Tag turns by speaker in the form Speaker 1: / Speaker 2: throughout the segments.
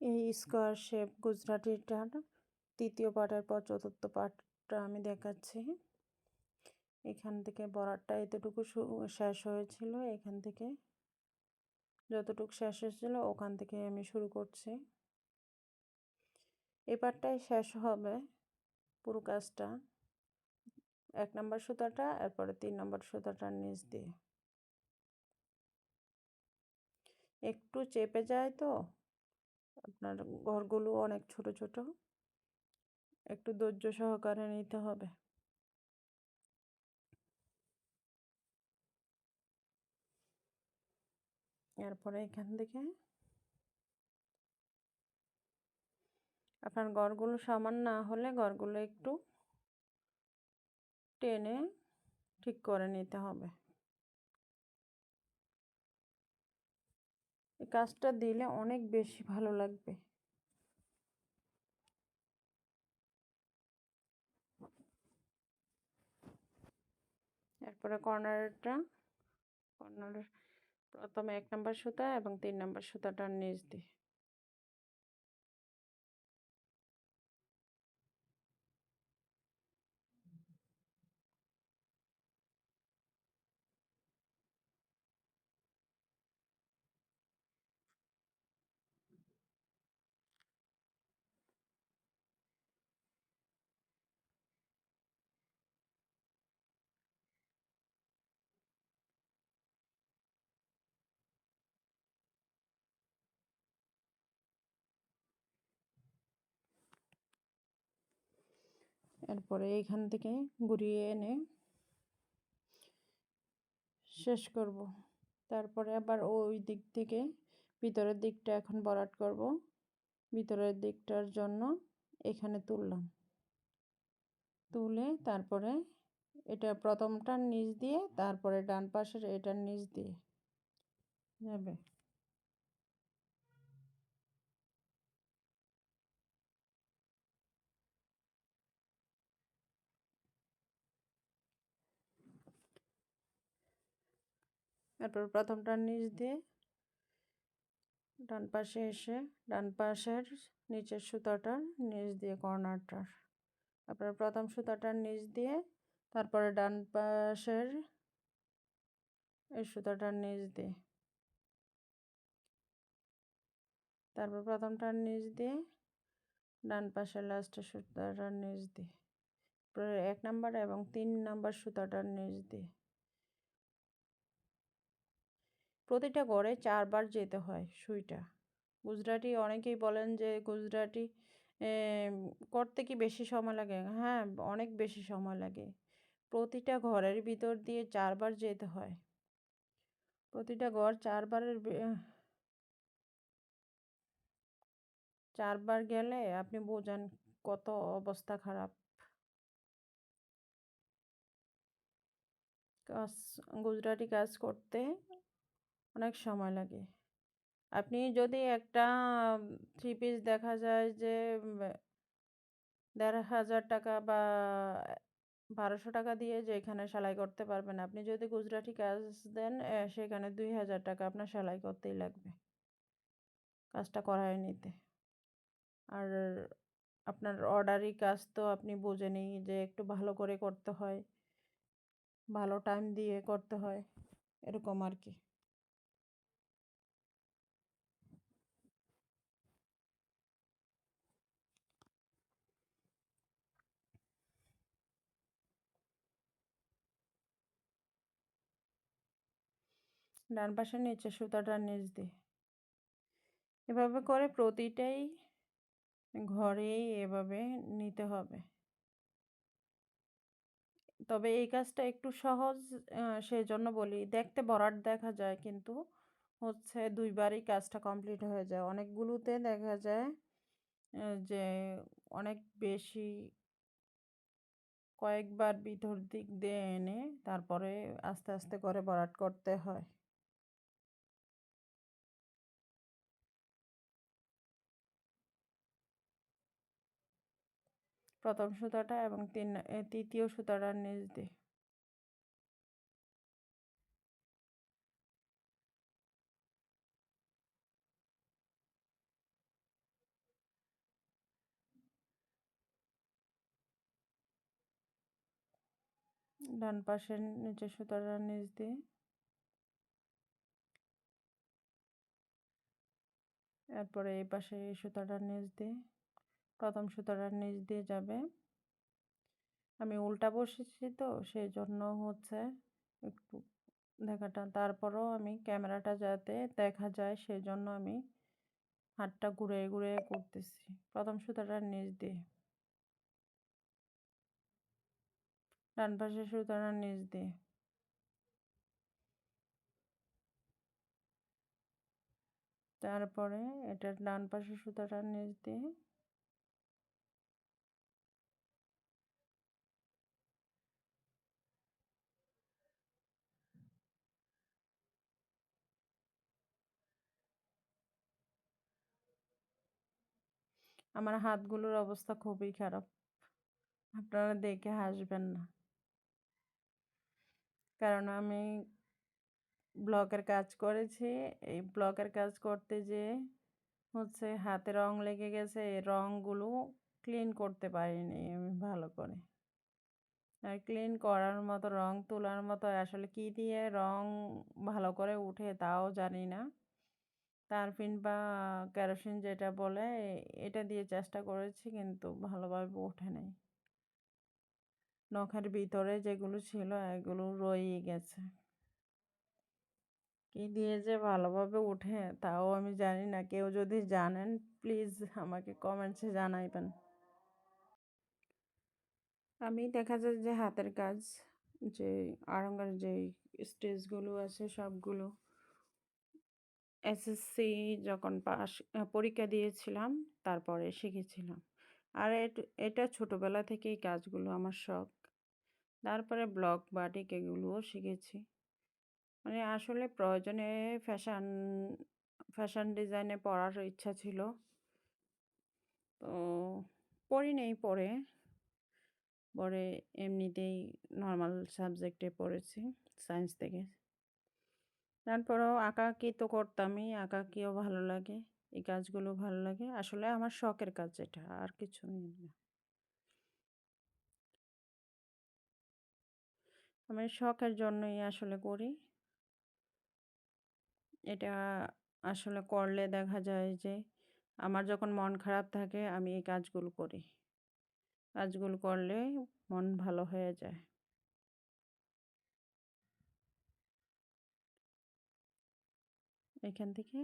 Speaker 1: এই square shape গুজরাটিটার তৃতীয় পার্টের পর চতুর্থ পার্টটা আমি দেখাচ্ছি। এখান থেকে বরাটটা এতটুকু শেষ হয়েছিল, এখান থেকে যতটুকু শেষ হয়েছিল ওখান থেকে আমি শুরু করছি। এই পার্টটাই শেষ হবে পুরো কাজটা, 1 নম্বর সুতাটা এরপরে 3 নম্বর সুতাটার নিচ দিয়ে। একটু চেপে যায় তো আপনার ঘরগুলো অনেক ছোট ছোট, একটু ধৈর্য সহকারে নিতে হবে। এরপরে এখান থেকে আপনার ঘরগুলো সমান না হলে ঘরগুলো একটু টেনে ঠিক করে নিতে হবে। এই কাজটা দিলে অনেক বেশি ভালো লাগবে। এরপরে কর্নারের প্রথমে 1 নম্বর সুতা এবং 3 নম্বর সুতাটার নিচ দিয়ে এরপরে এইখান থেকে ঘুরিয়ে এনে শেষ করব। তারপরে আবার ওই দিক থেকে ভিতরের দিকটা এখন ভরাট করব। ভিতরের দিকটার জন্য এখানে তুলে তারপরে এটা প্রথমটার নিচ দিয়ে তারপরে ডান পাশের এটার নিচ দিয়ে যাবে। তারপর প্রথমটার নিচ দিয়ে ডান পাশে এসে ডান পাশের নিচের সুতাটার নিচ দিয়ে কর্নারটার, তারপরে প্রথম সুতাটার নিচ দিয়ে তারপরে ডান পাশের এই সুতাটার নিচ দিয়ে, তারপর প্রথমটার নিচ দিয়ে ডান পাশের লাস্টের সুতাটার নিচ দিয়ে, তারপরে 1 নম্বর এবং 3 নম্বর সুতাটার নিচ দিয়ে। প্রতিটা ঘরে 4 বার যেতে হয় সুইটা। গুজরাটি অনেকেই বলেন যে গুজরাটি করতে কি বেশি সময় লাগে? হ্যাঁ, অনেক বেশি সময় লাগে। প্রতিটা ঘরের ভিতর দিয়ে 4 বার যেতে হয়। প্রতিটা ঘর 4 বার গেলে আপনি বোঝেন কত অবস্থা খারাপ। গুজরাটি কাজ করতে অনেক সময় লাগে। আপনি যদি একটা 3 পিস দেখা যায় যে ১,৫০০ টাকা বা ১,২০০ টাকা দিয়ে যেখানে সেলাই করতে পারবেন, আপনি যদি গুজরাটি কাজ দেন সেখানে ২,০০০ টাকা আপনার সেলাই করতেই লাগবে কাজটা করায় নিতে। আর আপনার অর্ডারি কাজ তো আপনি বোঝেনই যে একটু ভালো করে করতে হয়, ভালো টাইম দিয়ে করতে হয়, এরকম আর কি। ডান পাশের নিচের সুতাটার নিচ দিয়ে এভাবে করে প্রতিটাই ঘরেই এভাবে নিতে হবে। তবে এই কাজটা একটু সহজ, সেজন্য বলি। দেখতে ভরাট দেখা যায় কিন্তু হচ্ছে 2 বারেই কাজটা কমপ্লিট হয়ে যায়। অনেকগুলোতে দেখা যায় যে অনেক বেশি কয়েকবার ভিতর দিক দিয়ে এনে তারপরে আস্তে আস্তে করে ভরাট করতে হয়। প্রথম সুতাটা এবং তৃতীয় সুতাটার নিচ দিয়ে ডান পাশের নিচের সুতাটার নিচ দিয়ে, এরপরে এই পাশে এই সুতাটার নিচ দিয়ে, প্রথম সুতাটার নিচ দিয়ে যাবে। আমি উল্টা বসেছি তো সেই জন্য হচ্ছে একটু দেখাটা, তারপরেও আমি ক্যামেরাটা যাতে দেখা যায় সেই জন্য আমি হাতটা ঘুরে ঘুরে করতেছি। প্রথম সুতাটার নিচ দিয়ে, ডান পাশের সুতাটার নিচ দিয়ে, তারপরে এটার ডান পাশের সুতাটার নিচ দিয়ে, আমার হাতগুলোর অবস্থা খুবই খারাপ, আপনারা দেখে হাসবেন না, কারণ আমি ব্লকের কাজ করেছি। এই ব্লকের কাজ করতে যেয়ে হচ্ছে হাতে রং লেগে গেছে, এই রংগুলো ক্লিন করতে পারিনি আমি ভালো করে। আর ক্লিন করার মতো, রং তোলার মতো আসলে কি দিয়ে রং ভালো করে উঠে তাও জানি না। তারপিন বা কেরোসিন যেটা বলে এটা দিয়ে চেষ্টা করেছি কিন্তু ভালোভাবে ওঠে নাই। নখের ভিতরে যেগুলো ছিল এগুলো রয়েই গেছে। কি দিয়ে যে ভালোভাবে উঠে তাও আমি জানি না। কেউ যদি জানেন প্লিজ আমাকে কমেন্টসে জানাইবেন। আমি দেখা যায় যে হাতের কাজ, যে আড়ঙ্গার যে স্টেজগুলো আছে সবগুলো এসএসসি যখন পরীক্ষা দিয়েছিলাম তারপরে শিখেছিলাম। আর এটা ছোটবেলা থেকেই কাজগুলো আমার শখ। তারপরে ব্লক বাটিক এগুলোও শিখেছি। মানে আসলে প্রয়োজনে ফ্যাশন ডিজাইনে পড়ার ইচ্ছা ছিল, তো পড়ি নেই, পরে এমনিতেই নর্মাল সাবজেক্টে পড়েছি সায়েন্স থেকে। তারপরেও আঁকাআঁকি তো করতামই, আঁকাআঁকিও ভালো লাগে, এই কাজগুলো ভালো লাগে। আসলে আমার শখের কাজ এটা, আর কিছু না। আমি শখের জন্যই আসলে করি। এটা আসলে করলে দেখা যায় যে আমার যখন মন খারাপ থাকে আমি এই কাজগুলো করি। কাজগুলো করলে মন ভালো হয়ে যায়। এখান থেকে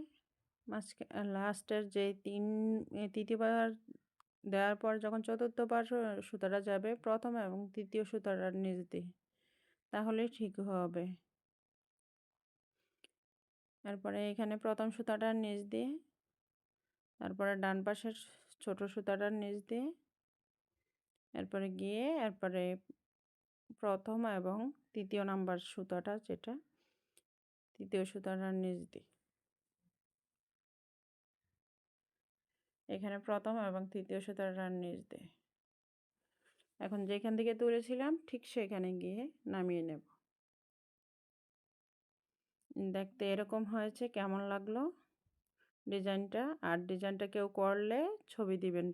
Speaker 1: লাস্টের যে তৃতীয়বার দেওয়ার পর যখন চতুর্থবার সুতাটা যাবে প্রথম এবং তৃতীয় সুতাটার নিচ দিয়ে, তাহলেই ঠিক হবে। তারপরে এখানে প্রথম সুতাটার নিচ দিয়ে, তারপরে ডান পাশের ছোট সুতাটার নিচ দিয়ে, এরপরে গিয়ে এরপরে প্রথম এবং তৃতীয় নাম্বার সুতাটা যেটা তৃতীয় সুতাটার নিচ দিয়ে, এখানে প্রথম এবং তৃতীয় সুতাটার নিচ দিয়ে, এখন যেখান থেকে তুলেছিলাম ঠিক সেখানে গিয়ে নামিয়ে নেব। দেখতে এরকম হয়েছে, কেমন লাগলো ডিজাইনটা? আর ডিজাইনটা কেউ করলে ছবি দিবেন।